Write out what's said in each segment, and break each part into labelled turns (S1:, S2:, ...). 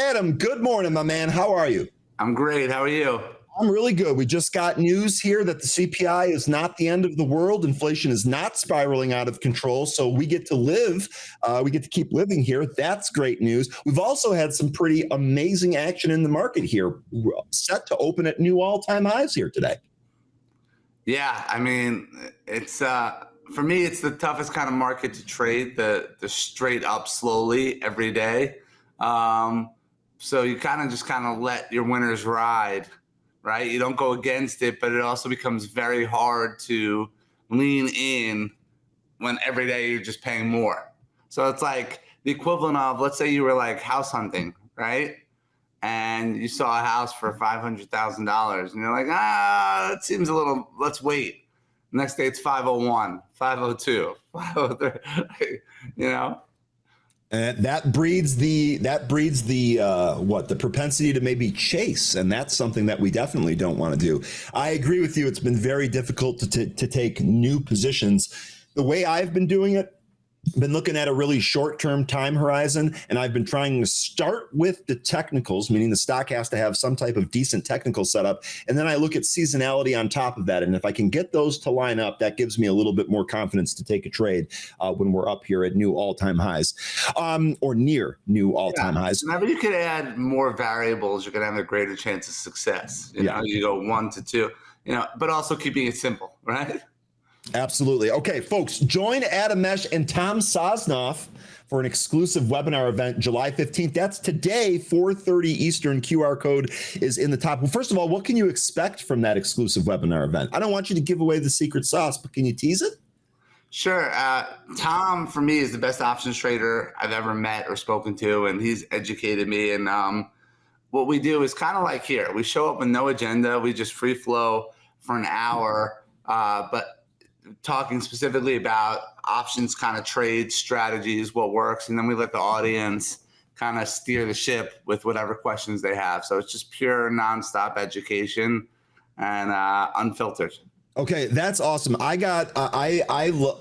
S1: Adam, good morning, my man. How are you?
S2: I'm great. How are you?
S1: I'm really good. We just got news here that the CPI is not the end of the world. Inflation is not spiraling out of control. So we get to live. We get to keep living here. That's great news. We've also had some pretty amazing action in the market here, set to open at new all-time highs here today.
S2: Yeah, I mean, it's for me, it's the toughest kind of market to trade. The straight up slowly every day. So you kind of let your winners ride, right? You don't go against it, but it also becomes very hard to lean in when every day you're just paying more. So it's like the equivalent of, let's say you were like house hunting, right? And you saw a house for $500,000 and you're like, that seems a little, let's wait. Next day it's 501, 502, 503, you know?
S1: And that breeds the the propensity to maybe chase, and that's something that we definitely don't want to do. I agree with you. It's been very difficult to take new positions. The way I've been doing it, been looking at a really short-term time horizon, and I've been trying to start with the technicals, meaning the stock has to have some type of decent technical setup, and then I look at seasonality on top of that. And if I can get those to line up, that gives me a little bit more confidence to take a trade when we're up here at new all-time highs, or near new all-time highs.
S2: Whenever you could add more variables, you're going to have a greater chance of success. You know, you go 1 to 2, but also keeping it simple, right?
S1: Absolutely. Okay, folks, join Adam Mesh and Tom Sosnoff for an exclusive webinar event July 15th. That's today, 4:30 Eastern. QR code is in the top. Well, first of all, what can you expect from that exclusive webinar event? I don't want you to give away the secret sauce, but can you tease it?
S2: Sure. Tom, for me, is the best options trader I've ever met or spoken to, and he's educated me. And what we do is kind of like here. We show up with no agenda. We just free flow for an hour, but talking specifically about options kind of trade strategies, what works, and then we let the audience kind of steer the ship with whatever questions they have. So it's just pure nonstop education and unfiltered.
S1: Okay, that's awesome. I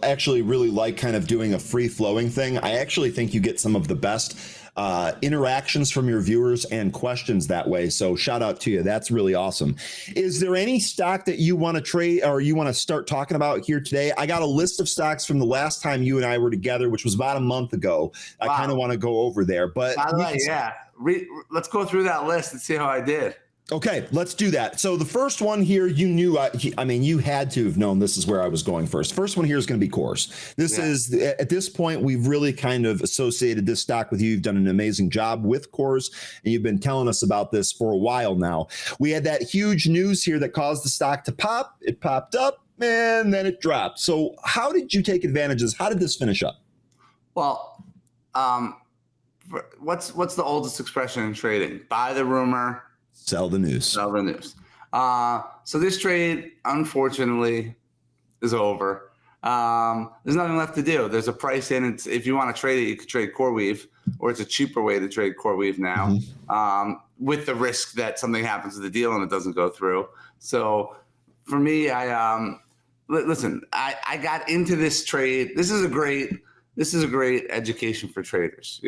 S1: actually really like kind of doing a free flowing thing. I actually think you get some of the best interactions from your viewers and questions that way. So shout out to you. That's really awesome. Is there any stock that you want to trade or you want to start talking about here today? I got a list of stocks from the last time you and I were together, which was about a month ago. Wow. I kind of want to go over there, but
S2: by the way, let's go through that list and see how I did.
S1: Okay, let's do that. So the first one here, you knew, you had to have known this is where I was going first. First one here is going to be Coors. This is, at this point, we've really kind of associated this stock with you. You've done an amazing job with Coors, and you've been telling us about this for a while now. We had that huge news here that caused the stock to pop. It popped up, and then it dropped. So how did you take advantages? How did this finish up?
S2: Well, what's the oldest expression in trading? Buy the rumor,
S1: sell the news.
S2: Sell the news. So this trade, unfortunately, is over. There's nothing left to do. There's a price in it. If you want to trade it, you could trade CoreWeave, or it's a cheaper way to trade CoreWeave now, with the risk that something happens to the deal and it doesn't go through. So for me, listen, I got into this trade. This is a great education for traders,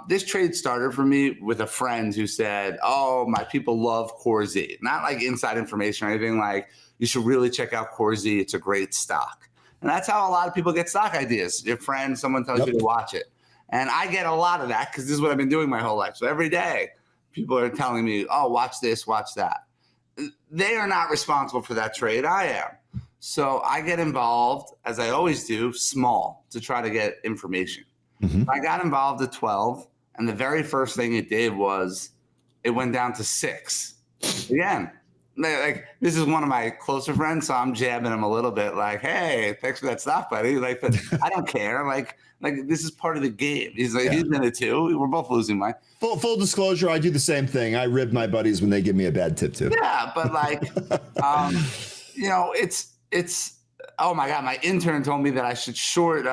S2: This trade started for me with a friend who said, oh, my people love CoreZ. Not like inside information or anything, like you should really check out CoreZ. It's a great stock. And that's how a lot of people get stock ideas. Your friend, someone tells you to watch it. And I get a lot of that because this is what I've been doing my whole life. So every day people are telling me, oh, watch this, watch that. They are not responsible for that trade. I am. So I get involved, as I always do, small to try to get information. I got involved at 12, and the very first thing it did was it went down to 6. Again, like this is one of my closer friends, so I'm jabbing him a little bit, like, "Hey, thanks for that stock, buddy." Like, but I don't care. Like this is part of the game. He's like, he's in it too. We're both losing money.
S1: Full disclosure, I do the same thing. I rib my buddies when they give me a bad tip too.
S2: Yeah, but like, it's. Oh my God, my intern told me that I should short.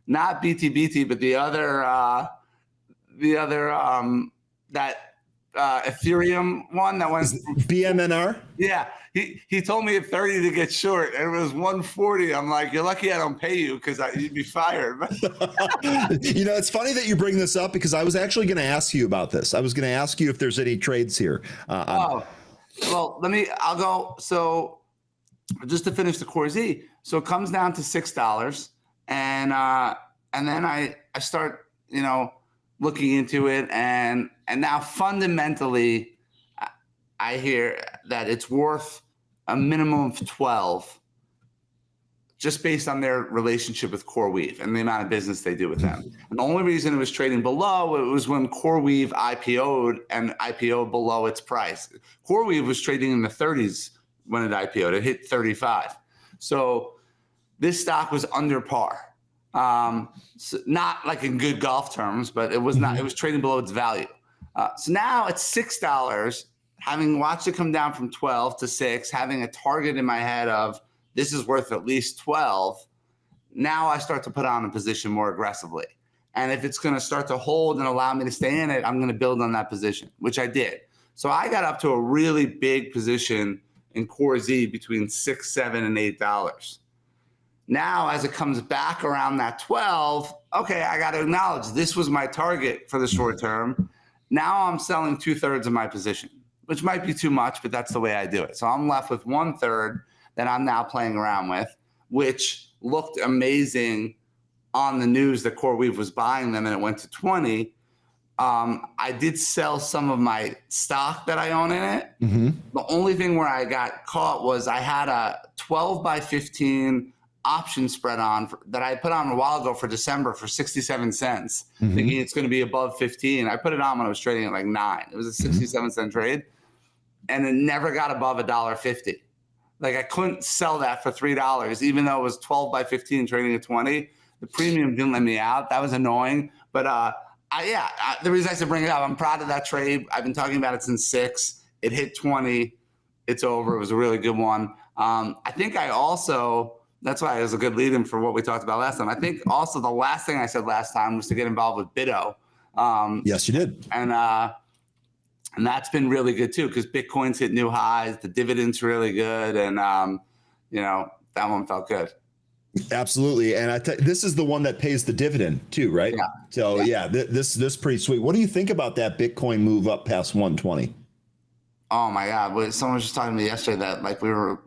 S2: Not BTBT, but the other that Ethereum one that went
S1: BMNR?
S2: Yeah, he told me at 30 to get short, and it was 140. I'm like, you're lucky I don't pay you because you'd be fired.
S1: It's funny that you bring this up because I was actually going to ask you about this. I was going to ask you if there's any trades here.
S2: Well, I'll go. So just to finish the Core Z, so it comes down to $6, and then I start, looking into it, and now fundamentally, I hear that it's worth a minimum of 12 just based on their relationship with CoreWeave and the amount of business they do with them. And the only reason it was trading below it was when CoreWeave IPO'd and IPO'd below its price. CoreWeave was trading in the 30s when it IPO'd. It hit 35. So this stock was under par. So not like in good golf terms, but it was not. It was trading below its value. So now it's $6. Having watched it come down from 12 to 6, having a target in my head of this is worth at least 12, now I start to put on a position more aggressively. And if it's going to start to hold and allow me to stay in it, I'm going to build on that position, which I did. So I got up to a really big position in Core Z between $6, $7, and $8. Now, as it comes back around that 12, okay, I got to acknowledge this was my target for the short term. Now I'm selling 2/3 of my position, which might be too much, but that's the way I do it. So I'm left with 1/3 that I'm now playing around with, which looked amazing on the news that CoreWeave was buying them and it went to 20. I did sell some of my stock that I own in it. The only thing where I got caught was I had a 12 by 15 option spread on that I put on a while ago for December for 67 cents, thinking it's going to be above 15. I put it on when I was trading at like 9. It was a 67-cent trade, and it never got above $1.50. Like I couldn't sell that for $3, even though it was 12 by 15 trading at 20. The premium didn't let me out. That was annoying. But the reason I said bring it up, I'm proud of that trade. I've been talking about it since 6. It hit 20. It's over. It was a really good one. I think that's why it was a good lead-in for what we talked about last time. I think also the last thing I said last time was to get involved with Bitto.
S1: Yes, you did.
S2: And that's been really good too, because Bitcoin's hit new highs. The dividend's really good. And, that one felt good.
S1: Absolutely. And this is the one that pays the dividend too, right?
S2: Yeah.
S1: So this is pretty sweet. What do you think about that Bitcoin move up past 120?
S2: Oh my God. Someone was just talking to me yesterday that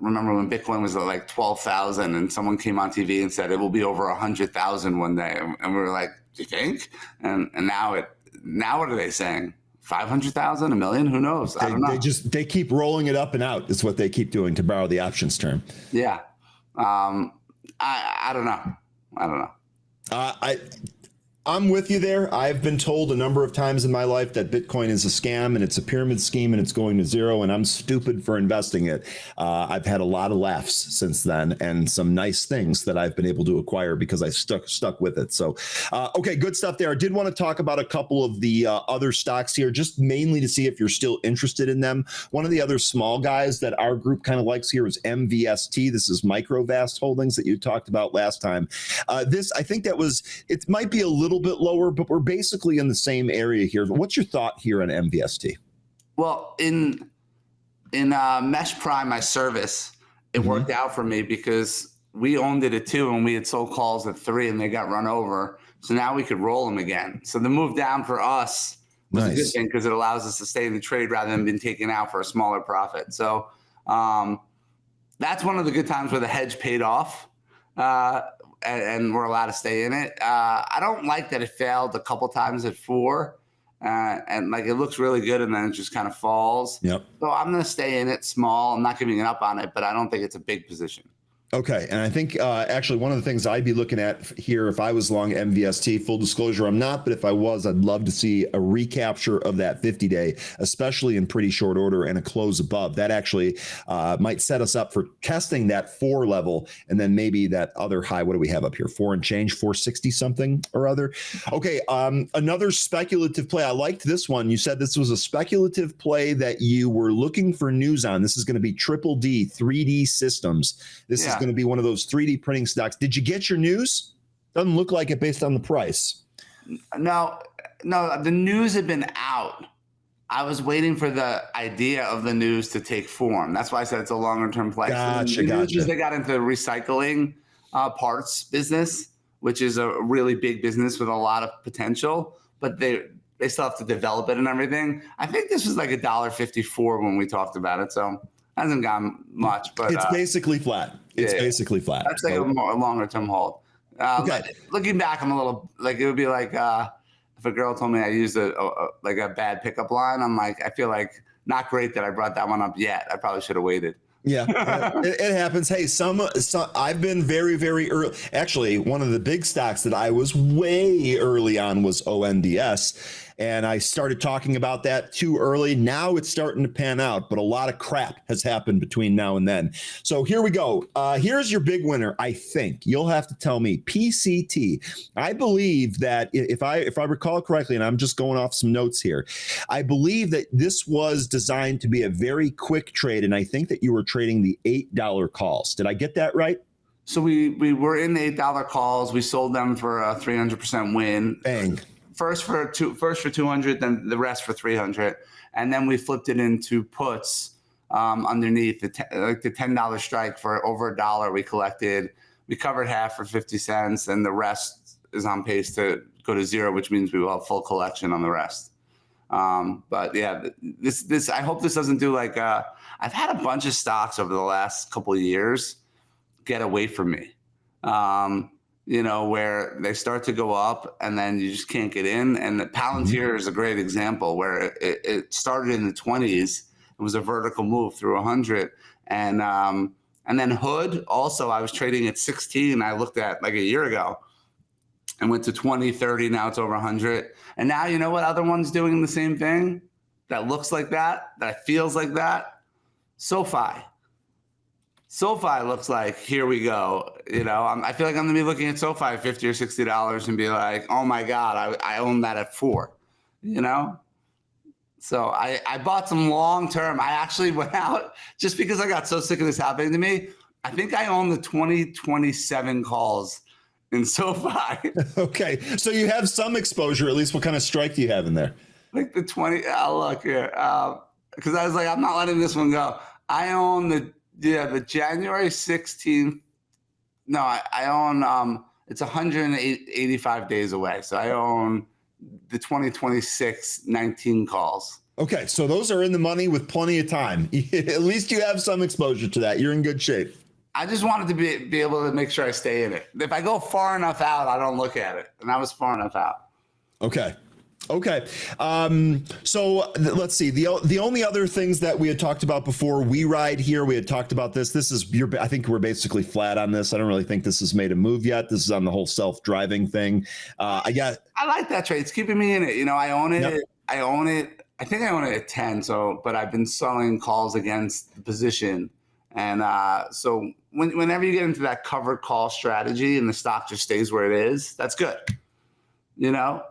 S2: remember when Bitcoin was at like 12,000 and someone came on TV and said it will be over 100,000 one day. And we were like, do you think? And now what are they saying? 500,000, a million? Who knows? I don't know.
S1: They keep rolling it up and out is what they keep doing, to borrow the options term.
S2: Yeah. I don't know.
S1: I'm with you there. I've been told a number of times in my life that Bitcoin is a scam and it's a pyramid scheme and it's going to zero and I'm stupid for investing it. I've had a lot of laughs since then and some nice things that I've been able to acquire because I stuck with it. So, okay, good stuff there. I did want to talk about a couple of the other stocks here, just mainly to see if you're still interested in them. One of the other small guys that our group kind of likes here is MVST. This is Microvast Holdings that you talked about last time. I think it might be a little bit lower, but we're basically in the same area here. But what's your thought here on MVST?
S2: Well, in Mesh Prime, my service, it worked out for me because we owned it at 2 and we had sold calls at 3 and they got run over. So now we could roll them again. So the move down for us was a good thing because it allows us to stay in the trade rather than being taken out for a smaller profit. So that's one of the good times where the hedge paid off. And we're allowed to stay in it. I don't like that it failed a couple times at 4, and like it looks really good, and then it just kind of falls.
S1: Yep.
S2: So I'm going to stay in it small. I'm not giving it up on it, but I don't think it's a big position.
S1: Okay. And I think actually one of the things I'd be looking at here if I was long MVST, full disclosure, I'm not, but if I was, I'd love to see a recapture of that 50-day, especially in pretty short order and a close above. That actually might set us up for testing that 4 level and then maybe that other high. What do we have up here? 4 and change, 460 something or other. Okay. Another speculative play. I liked this one. You said this was a speculative play that you were looking for news on. This is going to be Triple D, 3D Systems. This is going to be one of those 3D printing stocks. Did you get your news? Doesn't look like it based on the price.
S2: No, the news had been out I was waiting for the idea of the news to take form. That's why I said it's a longer term play.
S1: Gotcha,
S2: The news is
S1: gotcha.
S2: they got into recycling parts business, which is a really big business with a lot of potential, but they still have to develop it and everything. I think this was like $1.54 when we talked about it, so hasn't gone much. But
S1: It's basically flat. It's
S2: yeah,
S1: basically flat.
S2: that's like
S1: So,
S2: a more longer term hold.
S1: okay.
S2: Looking back, I'm a little like it would be like if a girl told me I used like a bad pickup line. I'm like, I feel like not great that I brought that one up yet. I probably should have waited.
S1: Yeah, it happens. Hey, some I've been very, very early. Actually, one of the big stocks that I was way early on was ONDS. And I started talking about that too early. Now it's starting to pan out, but a lot of crap has happened between now and then. So here we go. Here's your big winner, I think. You'll have to tell me. PCT. I believe that if I recall correctly, and I'm just going off some notes here, I believe that this was designed to be a very quick trade, and I think that you were trading the $8 calls. Did I get that right?
S2: So we were in the $8 calls. We sold them for a 300% win.
S1: Bang.
S2: First for 200, then the rest for 300, and then we flipped it into puts underneath the $10 strike for over $1. We collected. We covered half for 50 cents, and the rest is on pace to go to zero, which means we will have full collection on the rest. But yeah, this I hope this doesn't do like I've had a bunch of stocks over the last couple of years get away from me. Where they start to go up and then you just can't get in. And the Palantir is a great example where it started in the 20s. It was a vertical move through 100. And then Hood also, I was trading at 16. I looked at like a year ago and went to 20, 30. Now it's over 100. And now you know what other one's doing the same thing that looks like that feels like that? SoFi. SoFi looks like, here we go. I feel like I'm gonna be looking at SoFi at $50 or $60 and be like, oh my God, I own that at $4, So I bought some long-term. I actually went out just because I got so sick of this happening to me. I think I own the 2027 calls in SoFi.
S1: Okay. So you have some exposure, at least. What kind of strike do you have in there?
S2: Like the 20, look here. Because I was like, I'm not letting this one go. I own the January 16th. No, I own, it's 185 days away. So I own the 2026 19 calls.
S1: Okay. So those are in the money with plenty of time. At least you have some exposure to that. You're in good shape.
S2: I just wanted to be able to make sure I stay in it. If I go far enough out, I don't look at it. And I was far enough out.
S1: Okay. So let's see. The only other things that we had talked about before, We Ride here, we had talked about this. I think we're basically flat on this. I don't really think this has made a move yet. This is on the whole self-driving thing. I
S2: like that trade. It's keeping me in it. I own it.
S1: Yep.
S2: I own it. I think I own it at 10. But I've been selling calls against the position. And so whenever you get into that covered call strategy and the stock just stays where it is, that's good.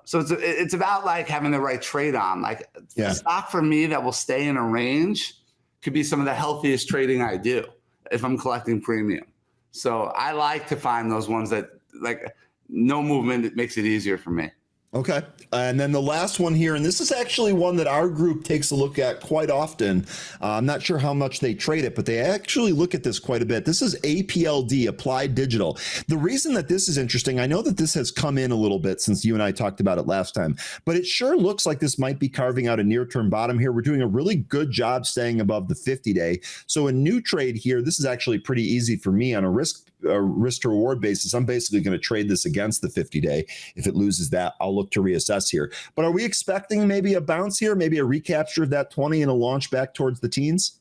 S2: So it's about like having the right trade on. Like the stock for me that will stay in a range could be some of the healthiest trading I do if I'm collecting premium. So I like to find those ones that like no movement. It makes it easier for me.
S1: Okay. And then the last one here, and this is actually one that our group takes a look at quite often. I'm not sure how much they trade it, but they actually look at this quite a bit. This is APLD, Applied Digital. The reason that this is interesting, I know that this has come in a little bit since you and I talked about it last time, but it sure looks like this might be carving out a near-term bottom here. We're doing a really good job staying above the 50-day. So a new trade here, this is actually pretty easy for me on a risk to reward basis. I'm basically going to trade this against the 50-day. If it loses that, I'll look to reassess here. But are we expecting maybe a bounce here, maybe a recapture of that 20 and a launch back towards the teens?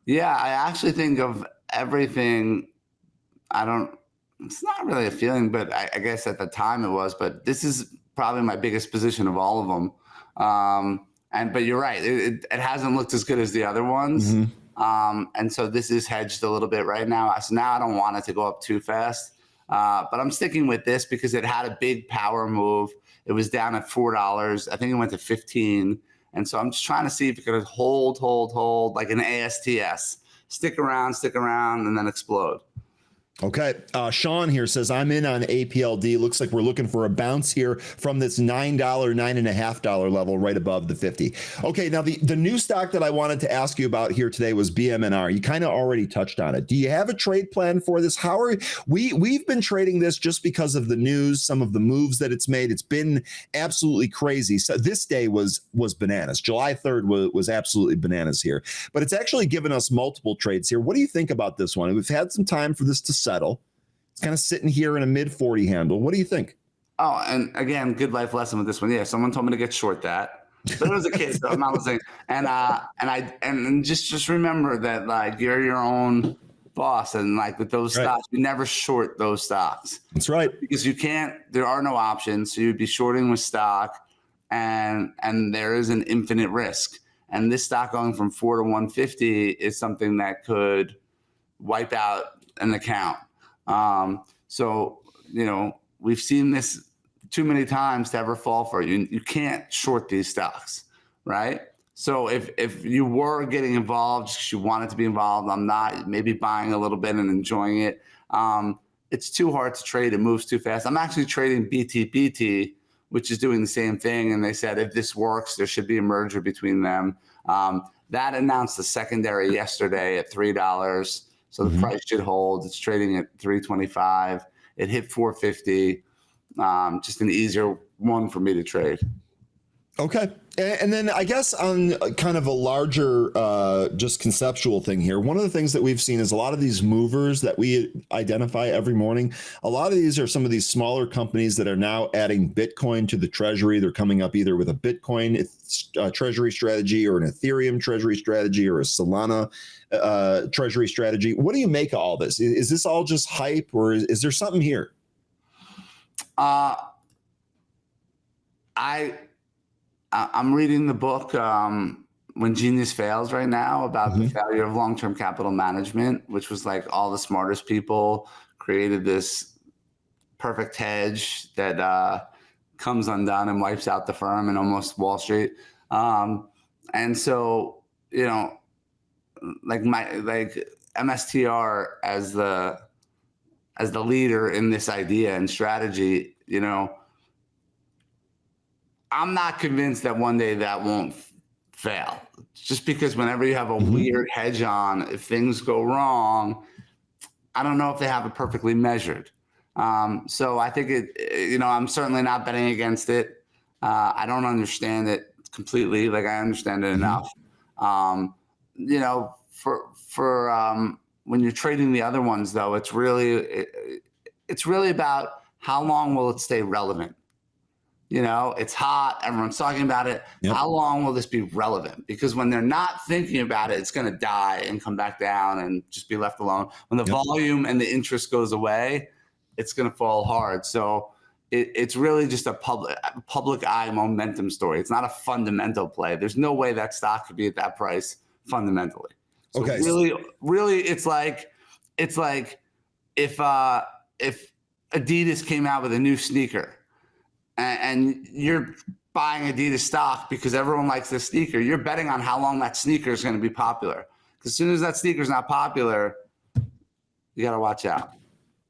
S2: Yeah, I actually think of everything. It's not really a feeling, but I guess at the time it was, but this is probably my biggest position of all of them. But you're right. It hasn't looked as good as the other ones. Mm-hmm. And so this is hedged a little bit right now. So now I don't want it to go up too fast. But I'm sticking with this because it had a big power move. It was down at $4. I think it went to 15. And so I'm just trying to see if it could hold like an ASTS. Stick around, and then explode.
S1: Okay. Sean here says, I'm in on APLD. Looks like we're looking for a bounce here from this $9, $9.50 level right above the 50. Okay. Now, the new stock that I wanted to ask you about here today was BMNR. You kind of already touched on it. Do you have a trade plan for this? How are we've been trading this just because of the news, some of the moves that it's made. It's been absolutely crazy. So this day was bananas. July 3rd was absolutely bananas here, but it's actually given us multiple trades here. What do you think about this one? We've had some time for this to settle. It's kind of sitting here in a mid 40 handle. What do you think?
S2: Oh, and again, good life lesson with this one. Yeah, someone told me to get short that, but it was a case. So I'm not listening. And just remember that like you're your own boss, and like with those
S1: Right.
S2: stocks, you never short those stocks.
S1: That's right.
S2: Because you can't. There are no options. So you'd be shorting with stock, and there is an infinite risk. And this stock going from 4 to 150 is something that could wipe out an account. So, we've seen this too many times to ever fall for it. You can't short these stocks, right? So if you were getting involved because you wanted to be involved, I'm not, maybe buying a little bit and enjoying it. It's too hard to trade. It moves too fast. I'm actually trading BTBT, which is doing the same thing. And they said, if this works, there should be a merger between them. That announced the secondary yesterday at $3. So the price should hold. It's trading at 325. It hit 450. Just an easier one for me to trade.
S1: Okay. And then I guess on kind of a larger, just conceptual thing here, one of the things that we've seen is a lot of these movers that we identify every morning. A lot of these are some of these smaller companies that are now adding Bitcoin to the treasury. They're coming up either with a Bitcoin treasury strategy or an Ethereum treasury strategy or a Solana treasury strategy. What do you make of all this? Is this all just hype, or is there something here?
S2: I'm reading the book When Genius Fails right now about the failure of long-term capital management, which was like all the smartest people created this perfect hedge that comes undone and wipes out the firm and almost Wall Street. And so, like MSTR as the leader in this idea and strategy, I'm not convinced that one day that won't fail. Just because whenever you have a weird hedge on, if things go wrong, I don't know if they have it perfectly measured. So I think I'm certainly not betting against it. I don't understand it completely. Like I understand it enough. For when you're trading the other ones, though, it's really about how long will it stay relevant. It's hot. Everyone's talking about it. Yep. How long will this be relevant? Because when they're not thinking about it, it's going to die and come back down and just be left alone. When the volume and the interest goes away, it's going to fall hard. So it's really just a public eye momentum story. It's not a fundamental play. There's no way that stock could be at that price fundamentally. So
S1: okay.
S2: Really, it's like if Adidas came out with a new sneaker, and you're buying Adidas stock because everyone likes this sneaker, you're betting on how long that sneaker is going to be popular. Because as soon as that sneaker is not popular, you got to watch out.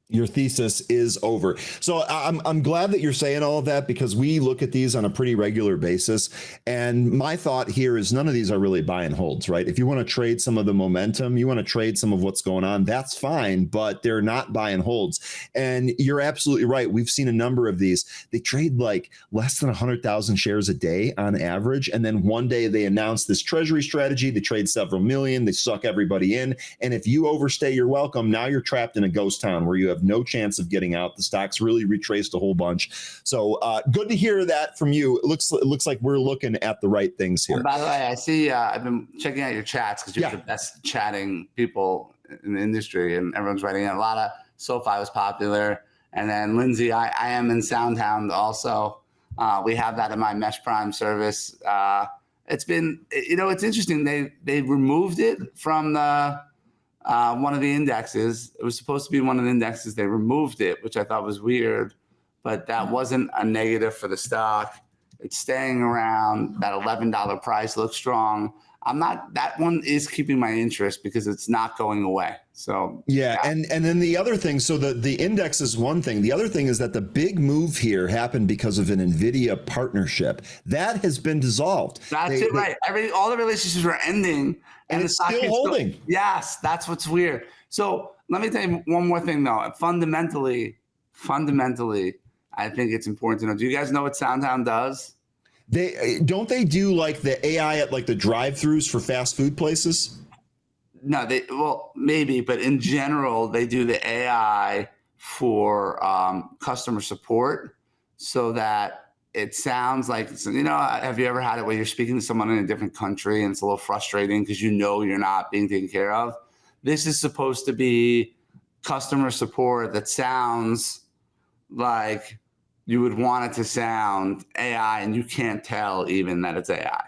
S1: Your thesis is over. So I'm glad that you're saying all of that, because we look at these on a pretty regular basis. And my thought here is none of these are really buy and holds, right? If you want to trade some of the momentum, you want to trade some of what's going on, that's fine, but they're not buy and holds. And you're absolutely right. We've seen a number of these. They trade like less than 100,000 shares a day on average. And then one day they announce this treasury strategy. They trade several million. They suck everybody in. And if you overstay your welcome, now you're trapped in a ghost town where you have no chance of getting out. The stock's really retraced a whole bunch. So good to hear that from you. It looks like we're looking at the right things here.
S2: And by the way, I see I've been checking out your chats because you're the best chatting people in the industry, and everyone's writing in. A lot of SoFi was popular, and then Lindsay, I am in Soundhound also. We have that in my Mesh Prime service. It's been, it's interesting. They removed it from the one of the indexes. It was supposed to be one of the indexes. They removed it, which I thought was weird, but that wasn't a negative for the stock. It's staying around that $11 price. Looks strong. That one is keeping my interest because it's not going away. So
S1: yeah. And then the other thing, so the index is one thing. The other thing is that the big move here happened because of an NVIDIA partnership that has been dissolved.
S2: That's it, right? All the relationships are ending,
S1: and it's still holding.
S2: Yes, that's what's weird. So let me tell you one more thing, though. Fundamentally, I think it's important to know. Do you guys know what SoundHound does?
S1: They do like the AI at like the drive-throughs for fast food places?
S2: No, maybe, but in general, they do the AI for customer support so that it sounds like, have you ever had it where you're speaking to someone in a different country and it's a little frustrating because you're not being taken care of? This is supposed to be customer support that sounds like you would want it to sound AI, and you can't tell even that it's AI.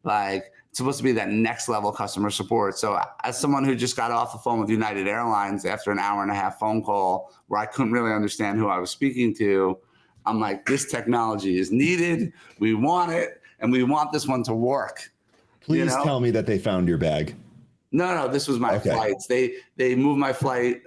S2: Like, it's supposed to be that next level customer support. So as someone who just got off the phone with United Airlines after an 1.5-hour phone call where I couldn't really understand who I was speaking to, I'm like, this technology is needed. We want it, and we want this one to work.
S1: Please tell me that they found your bag.
S2: No, this was my flights. They moved my flight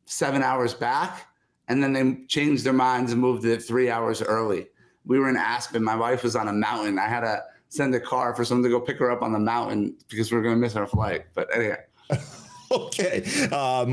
S2: 7 hours back, and then they changed their minds and moved it 3 hours early. We were in Aspen. My wife was on a mountain. I had to send a car for someone to go pick her up on the mountain because we were going to miss our flight. But anyway.
S1: Okay.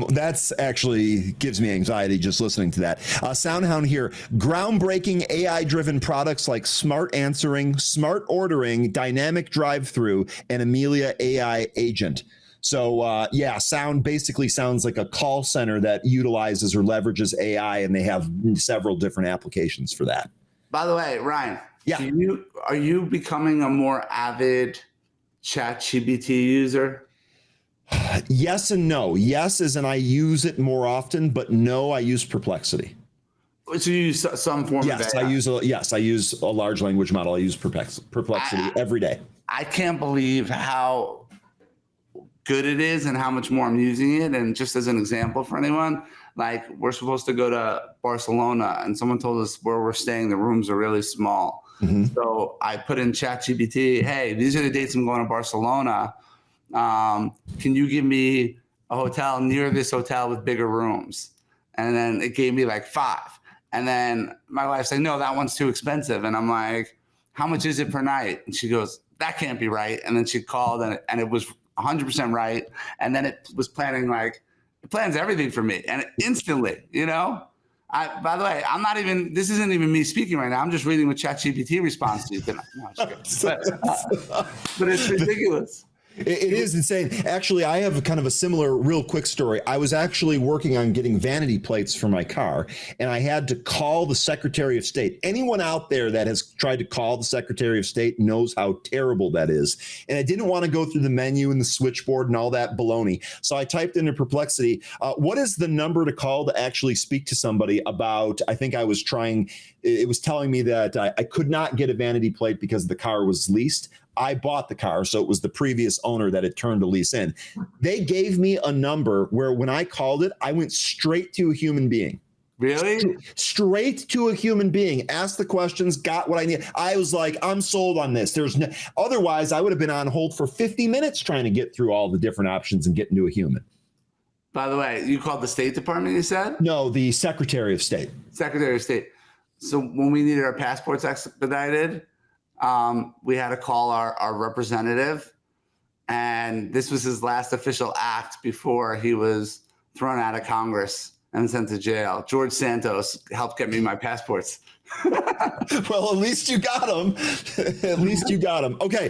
S1: That's actually gives me anxiety just listening to that. SoundHound here. Groundbreaking AI-driven products like smart answering, smart ordering, dynamic drive-through, and Amelia AI agent. So Sound basically sounds like a call center that utilizes or leverages AI, and they have several different applications for that.
S2: By the way, Ryan,
S1: yeah,
S2: are you becoming a more avid ChatGPT user?
S1: Yes and no. Yes, as in I use it more often, but no, I use Perplexity.
S2: So you use some form of AI?
S1: I use a large language model. I use Perplexity every day.
S2: I can't believe how good it is and how much more I'm using it. And just as an example for anyone, like, we're supposed to go to Barcelona, and someone told us where we're staying, the rooms are really small. Mm-hmm. So I put in ChatGPT, hey, these are the dates I'm going to Barcelona. Can you give me a hotel near this hotel with bigger rooms? And then it gave me like 5. And then my wife's like, no, that one's too expensive. And I'm like, how much is it per night? And she goes, that can't be right. And then she called, and it was 100% right. And then it was it plans everything for me, and instantly, by the way, this isn't even me speaking right now. I'm just reading what ChatGPT responds to you. But it's ridiculous.
S1: It is insane. Actually, I have kind of a similar real quick story. I was actually working on getting vanity plates for my car, and I had to call the Secretary of State. Anyone out there that has tried to call the Secretary of State knows how terrible that is. And I didn't want to go through the menu and the switchboard and all that baloney. So I typed into Perplexity, what is the number to call to actually speak to somebody about, it was telling me that I could not get a vanity plate because the car was leased. I bought the car, so it was the previous owner that had turned the lease in. They gave me a number where when I called it, I went straight to a human being.
S2: Really?
S1: Straight to a human being. Asked the questions, got what I need. I was like, I'm sold on this. Otherwise, I would have been on hold for 50 minutes trying to get through all the different options and get into a human.
S2: By the way, you called the State Department, you said?
S1: No, the Secretary of State.
S2: Secretary of State. So when we needed our passports expedited, we had to call our representative, and this was his last official act before he was thrown out of Congress and sent to jail. George Santos helped get me my passports.
S1: Well, at least you got them. At least you got them. Okay.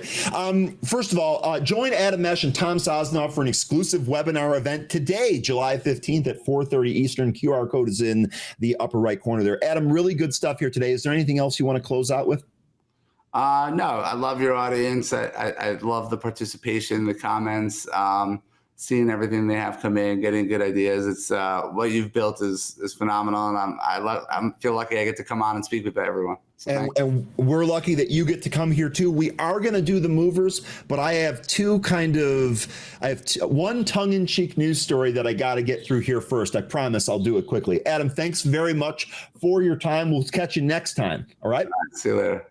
S1: First of all, join Adam Mesh and Tom Sosnoff for an exclusive webinar event today, July 15th at 4:30 Eastern. QR code is in the upper right corner there. Adam, really good stuff here today. Is there anything else you want to close out with?
S2: No, I love your audience. I love the participation, the comments, seeing everything they have come in, getting good ideas. It's what you've built is phenomenal, and I feel lucky I get to come on and speak with everyone. So
S1: and we're lucky that you get to come here too. We are going to do the movers, but I have one tongue-in-cheek news story that I got to get through here first. I promise I'll do it quickly. Adam, thanks very much for your time. We'll catch you next time. All right.
S2: See you later.